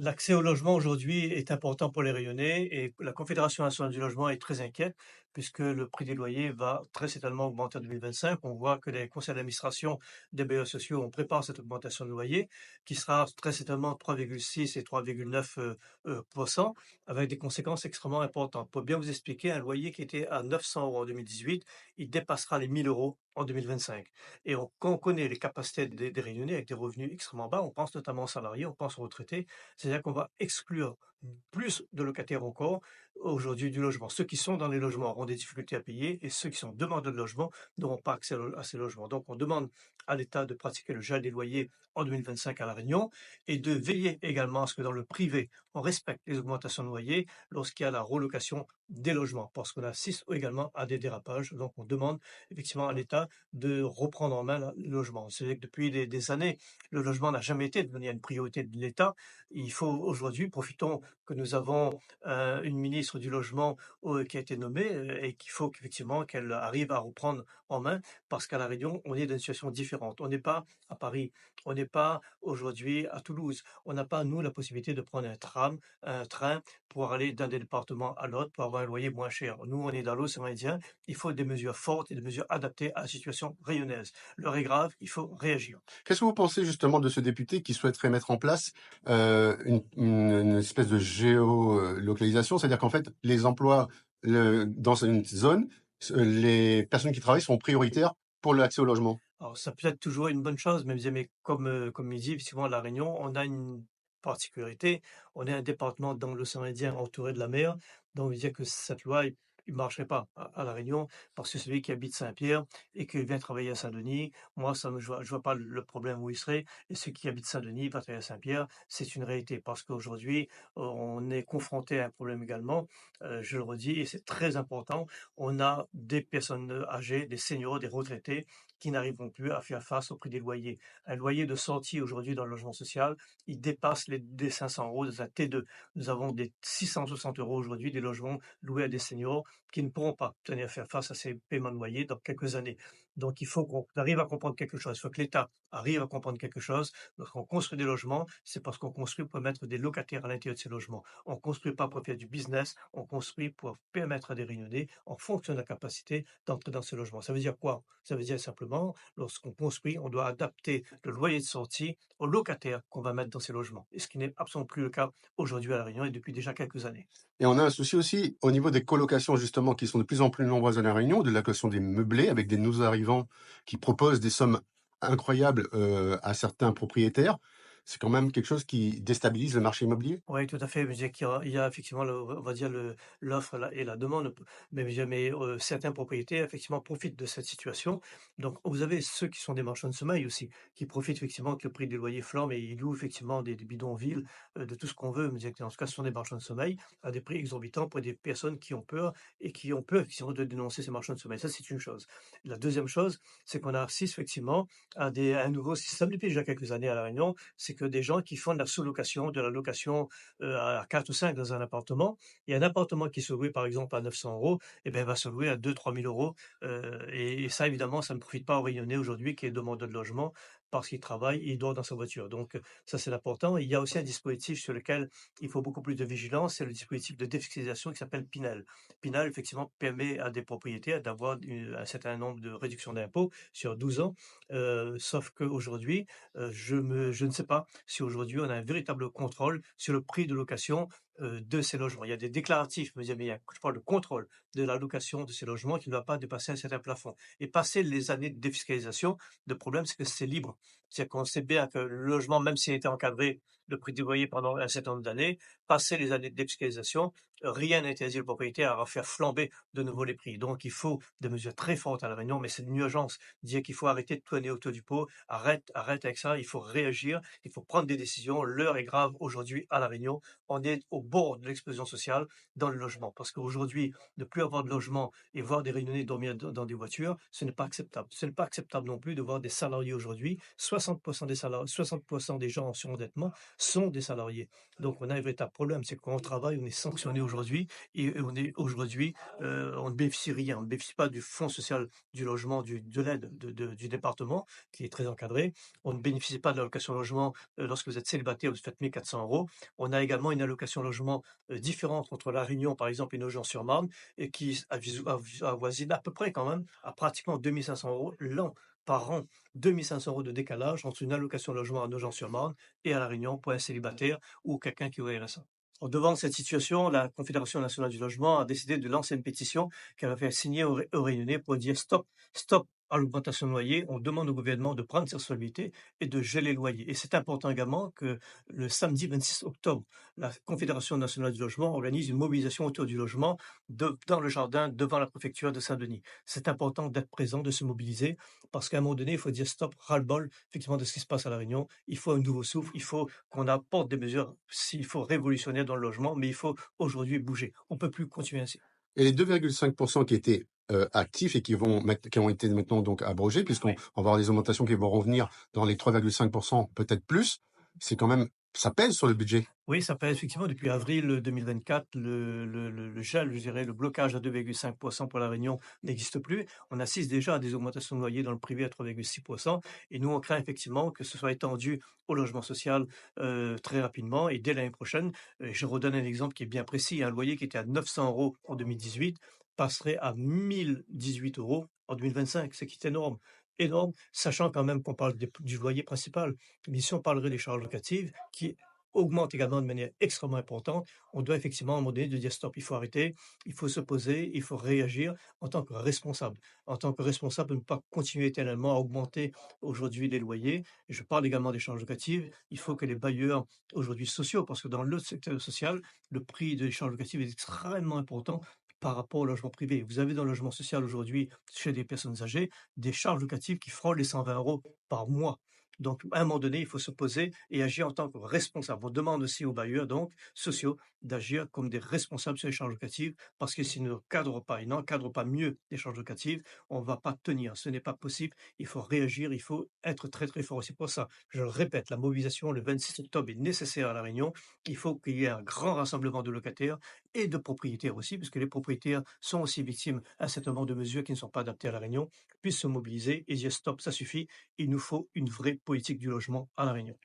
L'accès au logement aujourd'hui est important pour les Réunionnais et la Confédération nationale du logement est très inquiète puisque le prix des loyers va très certainement augmenter en 2025. On voit que les conseils d'administration des bailleurs sociaux, on prépare cette augmentation de loyer qui sera très certainement 3,6 et 3,9 avec des conséquences extrêmement importantes. Pour bien vous expliquer, un loyer qui était à 900 euros en 2018, il dépassera les 1000 euros en 2025. Et quand on connaît les capacités des Réunionnais avec des revenus extrêmement bas, on pense notamment aux salariés, on pense aux retraités, c'est-à-dire qu'on va exclure plus de locataires encore aujourd'hui du logement. Ceux qui sont dans les logements auront des difficultés à payer et ceux qui sont demandeurs de logement n'auront pas accès à ces logements. Donc on demande à l'État de pratiquer le gel des loyers en 2025 à La Réunion et de veiller également à ce que dans le privé, on respecte les augmentations de loyers lorsqu'il y a la relocation des logements, parce qu'on assiste également à des dérapages. Donc on demande effectivement à l'État de reprendre en main le logement. C'est vrai que depuis des années, le logement n'a jamais été devenu une priorité de l'État. Il faut aujourd'hui, profitons que nous avons une ministre du logement qui a été nommée et qu'il faut qu'effectivement qu'elle arrive à reprendre en main parce qu'à La Réunion, on est dans une situation différente. On n'est pas à Paris, on n'est pas aujourd'hui à Toulouse. On n'a pas, nous, la possibilité de prendre un tram, un train pour aller d'un département à l'autre pour avoir un loyer moins cher. Nous, on est dans l'océan Indien. Il faut des mesures fortes et des mesures adaptées à la situation rayonnaise. L'heure est grave, il faut réagir. Qu'est-ce que vous pensez justement de ce député qui souhaiterait mettre en place une espèce de géolocalisation, c'est-à-dire qu'en fait, les emplois dans une zone, les personnes qui travaillent sont prioritaires pour l'accès au logement? Alors, ça peut être toujours une bonne chose, mais comme il dit, effectivement, à La Réunion, on a une particularité. On est un département dans l'océan Indien entouré de la mer. Donc, il veut dire que cette loi, il marcherait pas à La Réunion parce que celui qui habite Saint-Pierre et qui vient travailler à Saint-Denis, moi, je vois pas le problème où il serait. Et ceux qui habitent Saint-Denis, va travailler à Saint-Pierre, c'est une réalité parce qu'aujourd'hui, on est confronté à un problème également. Je le redis et c'est très important. On a des personnes âgées, des seniors, des retraités qui n'arriveront plus à faire face au prix des loyers. Un loyer de sortie aujourd'hui dans le logement social, il dépasse des 500 euros dans un T2. Nous avons des 660 euros aujourd'hui des logements loués à des seniors qui ne pourront pas tenir à faire face à ces paiements de loyer dans quelques années. Donc il faut qu'on arrive à comprendre quelque chose. Il faut que l'État arrive à comprendre quelque chose. Lorsqu'on construit des logements, c'est parce qu'on construit pour mettre des locataires à l'intérieur de ces logements. On ne construit pas pour faire du business, on construit pour permettre à des Réunionnais, en fonction de la capacité, d'entrer dans ces logements. Ça veut dire quoi? Ça veut dire simplement, lorsqu'on construit, on doit adapter le loyer de sortie aux locataires qu'on va mettre dans ces logements. Et ce qui n'est absolument plus le cas aujourd'hui à La Réunion et depuis déjà quelques années. Et on a un souci aussi au niveau des colocations, justement, qui sont de plus en plus nombreuses à La Réunion, de la location des meublés, avec des nouveaux arrivants qui proposent des sommes incroyables à certains propriétaires. C'est quand même quelque chose qui déstabilise le marché immobilier. Oui, tout à fait. Je veux dire il y a effectivement, on va dire, l'offre et la demande. Mais certains propriétaires, effectivement, profitent de cette situation. Donc, vous avez ceux qui sont des marchands de sommeil aussi, qui profitent effectivement que le prix des loyers flambe et ils louent effectivement des bidonvilles, de tout ce qu'on veut. Mais en tout cas, ce sont des marchands de sommeil à des prix exorbitants pour des personnes qui ont peur et qui ont peur effectivement de dénoncer ces marchands de sommeil. Ça, c'est une chose. La deuxième chose, c'est qu'on assiste effectivement à un nouveau système depuis déjà quelques années à La Réunion, c'est que des gens qui font de la sous-location, de la location à 4 ou 5 dans un appartement. Et un appartement qui se louait par exemple à 900 euros, eh bien, va se louer à 2 000 à 3 000 euros. Et ça, évidemment, ça ne profite pas aux Réunionnais aujourd'hui qui est demandeur de logement parce qu'il travaille et il dort dans sa voiture. Donc, ça, c'est important. Il y a aussi un dispositif sur lequel il faut beaucoup plus de vigilance, c'est le dispositif de défiscalisation qui s'appelle Pinel. Pinel, effectivement, permet à des propriétaires d'avoir un certain nombre de réductions d'impôts sur 12 ans. Sauf qu'aujourd'hui, je ne sais pas si aujourd'hui on a un véritable contrôle sur le prix de location de ces logements. Il y a des déclaratifs, mais je parle de contrôle de la location de ces logements qui ne doit pas dépasser un certain plafond. Et passer les années de défiscalisation, le problème c'est que c'est libre. C'est-à-dire qu'on sait bien que le logement, même s'il était encadré, le prix du loyer pendant un certain nombre d'années, passer les années de défiscalisation, rien n'interdit le propriétaire à faire flamber de nouveau les prix. Donc il faut des mesures très fortes à La Réunion, mais c'est une urgence. Dire qu'il faut arrêter de tourner autour du pot, arrête avec ça, il faut réagir, il faut prendre des décisions. L'heure est grave aujourd'hui à La Réunion. On est au bord de l'explosion sociale dans le logement. Parce qu'aujourd'hui, ne plus avoir de logement et voir des Réunionnais dormir dans des voitures, ce n'est pas acceptable. Ce n'est pas acceptable non plus de voir des salariés aujourd'hui, 60% des salariés, 60% des gens en surendettement, sont des salariés. Donc on a un véritable problème, c'est que quand on travaille, on est sanctionné aujourd'hui et on est aujourd'hui, on ne bénéficie rien. On ne bénéficie pas du fonds social du logement, de l'aide du département qui est très encadré. On ne bénéficie pas de l'allocation logement, lorsque vous êtes célibataire, vous faites 1 400 €. On a également une allocation logement, différente entre La Réunion, par exemple, et Nogent-sur-Marne et qui avoisine à peu près quand même à pratiquement 2 500 € l'an, par an. 2 500 € de décalage entre une allocation logement à Nogent-sur-Marne et à La Réunion pour un célibataire ou quelqu'un qui aurait RSA. Devant cette situation, la Confédération nationale du logement a décidé de lancer une pétition qu'elle va faire signer aux Réunionnais pour dire stop, stop à l'augmentation de loyer. On demande au gouvernement de prendre ses responsabilités et de geler les loyers. Et c'est important également que le samedi 26 octobre, la Confédération nationale du logement organise une mobilisation autour du logement dans le jardin devant la préfecture de Saint-Denis. C'est important d'être présent, de se mobiliser, parce qu'à un moment donné, il faut dire stop, ras-le-bol, effectivement, de ce qui se passe à La Réunion. Il faut un nouveau souffle, il faut qu'on apporte des mesures, s'il faut révolutionnaires dans le logement, mais il faut aujourd'hui bouger. On ne peut plus continuer ainsi. Et les 2,5% qui étaient actifs et qui ont été maintenant donc abrogés, puisqu'on Oui. va avoir des augmentations qui vont revenir dans les 3,5%, peut-être plus, c'est quand même, ça pèse sur le budget. Oui, ça pèse effectivement depuis avril 2024, le gel, je dirais, le blocage à 2,5% pour La Réunion n'existe plus. On assiste déjà à des augmentations de loyers dans le privé à 3,6% et nous, on craint effectivement que ce soit étendu au logement social très rapidement et dès l'année prochaine. Je redonne un exemple qui est bien précis. Un loyer qui était à 900 € en 2018 passerait à 1 018 € en 2025, ce qui est énorme. Énorme, sachant quand même qu'on parle du loyer principal. Mais si on parlerait des charges locatives, qui augmente également de manière extrêmement importante, on doit effectivement à un moment donné de dire stop, il faut arrêter, il faut se poser, il faut réagir en tant que responsable. En tant que responsable, ne pas continuer éternellement à augmenter aujourd'hui les loyers. Et je parle également des charges locatives. Il faut que les bailleurs aujourd'hui sociaux, parce que dans le secteur social, le prix des charges locatives est extrêmement important par rapport au logement privé. Vous avez dans le logement social aujourd'hui, chez des personnes âgées, des charges locatives qui frôlent les 120 € par mois. Donc, à un moment donné, il faut se poser et agir en tant que responsable. On demande aussi aux bailleurs, donc, sociaux, d'agir comme des responsables sur les charges locatives, parce que s'ils ne cadrent pas, ils n'encadrent pas mieux les charges locatives, on ne va pas tenir. Ce n'est pas possible. Il faut réagir, il faut être très, très fort aussi pour ça. Je le répète, la mobilisation le 26 octobre est nécessaire à La Réunion. Il faut qu'il y ait un grand rassemblement de locataires et de propriétaires aussi, puisque les propriétaires sont aussi victimes à un certain nombre de mesures qui ne sont pas adaptées à La Réunion, puissent se mobiliser et dire stop, ça suffit. Il nous faut une vraie politique du logement à La Réunion.